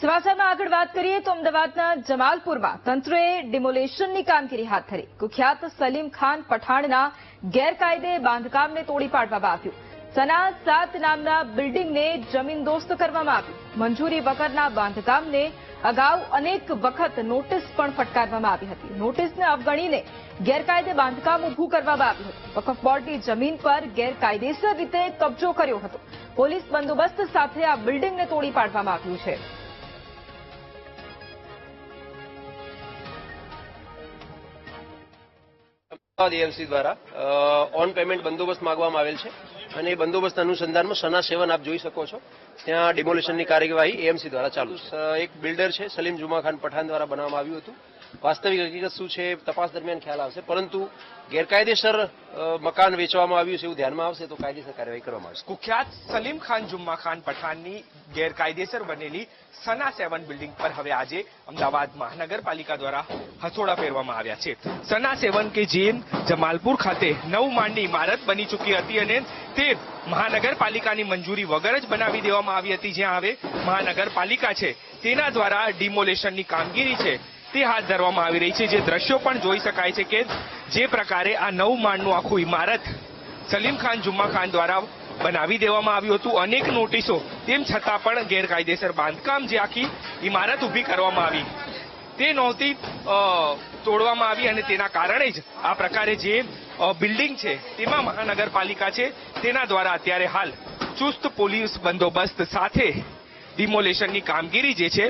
સમાચારમાં આગળ વાત કરીએ તો અમદાવાદના જમાલપુરમાં તંત્રએ ડિમોલેશનની કામગીરી હાથ ધરી। કુખ્યાત સલીમ ખાન પઠાણના ગેરકાયદે બાંધકામને તોડી પાડવામાં આવ્યું। સના 7 નામના બિલ્ડિંગને જમીનદોસ્ત કરવામાં આવ્યું। મંજૂરી વગરના બાંધકામને અગાઉ અનેક વખત નોટિસ પણ ફટકારવામાં આવી હતી। નોટિસને અવગણીને ગેરકાયદે બાંધકામ ઊભું કરવામાં આવ્યું હતું। વકફ બોર્ડની જમીન પર ગેરકાયદેસર રીતે કબજો કર્યો હતો। પોલીસ બંદોબસ્ત સાથે આ બિલ્ડિંગને તોડી પાડવામાં આવ્યું છે। એએમસી દ્વારા ઓન પેમેન્ટ બંદોબસ્ત માંગવામાં આવેલ છે અને એ બંદોબસ્ત અનુસંધાનમાં સના 7 આપ જોઈ શકો છો ત્યાં ડિમોલેશનની કાર્યવાહી એએમસી દ્વારા ચાલુ છે। એક બિલ્ડર છે સલીમ જુમા ખાન પઠાણ દ્વારા બનાવવામાં આવ્યું હતું। વાસ્તવિક હકીકત શું છે તપાસ દરમિયાન ખ્યાલ આવશે, પરંતુ ગેરકાયદેસર મકાન વેચવામાં આવ્યું છે એવું ધ્યાનમાં આવશે તો કાયદેસર કાર્યવાહી કરવામાં આવશે। કુખ્યાત સલીમ ખાન જુમ્મા ખાન પઠાણની ગેરકાયદેસર બનેલી સના 7 બિલ્ડિંગ પર હવે આજે અમદાવાદ મહાનગરપાલિકા દ્વારા હથોડા ફેરવામાં આવ્યા છે। સના 7 કે જે જમાલપુર ખાતે 9 માળની ઇમારત બની ચૂકી હતી અને તે મહાનગરપાલિકાની મંજૂરી વગર જ બનાવી દેવામાં આવી હતી, જ્યાં હવે મહાનગરપાલિકા છે તેના દ્વારા ડિમોલેશનની કામગીરી છે તે હાથ ધરવામાં આવી રહી છે। જે દ્રશ્યો પણ જોઈ શકાય છે કે જે પ્રકારે આ 9 માળનું આખું ઇમારત સલીમ ખાન જુમ્મા ખાન દ્વારા બનાવી દેવામાં આવ્યું હતું। અનેક નોટિસો તેમ છતાં પણ ગેરકાયદેસર બાંધકામ જે આખી ઇમારત ઊભી કરવામાં આવી તે નહોતી તોડવામાં આવી અને તેના કારણે જ આ પ્રકારે જે બિલ્ડિંગ છે તેમાં મહાનગરપાલિકા છે તેના દ્વારા અત્યારે હાલ ચુસ્ત પોલીસ બંદોબસ્ત સાથે ડિમોલેશનની કામગીરી જે છે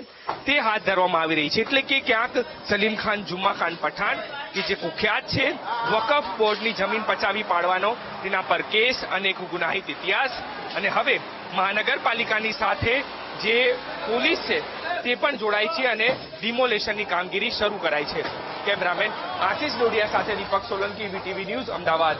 તે હાથ ધરવામાં આવી રહી છે। એટલે કે ક્યાંક સલીમ ખાન જુમ્મા ખાન પઠાણ કે જે કુખ્યાત છે વકફ બોર્ડની જમીન પચાવી પાડવાનો તેના પર કેસ અને એક ગુનાહિત ઇતિહાસ અને હવે મહાનગરપાલિકાની સાથે જે પોલીસ છે તે પણ જોડાઈ છે અને ડિમોલેશનની કામગીરી શરૂ કરાઈ છે। કેમેરામેન આશિષ ડોડિયા સાથે દીપક સોલંકી, વીટીવી ન્યૂઝ, અમદાવાદ।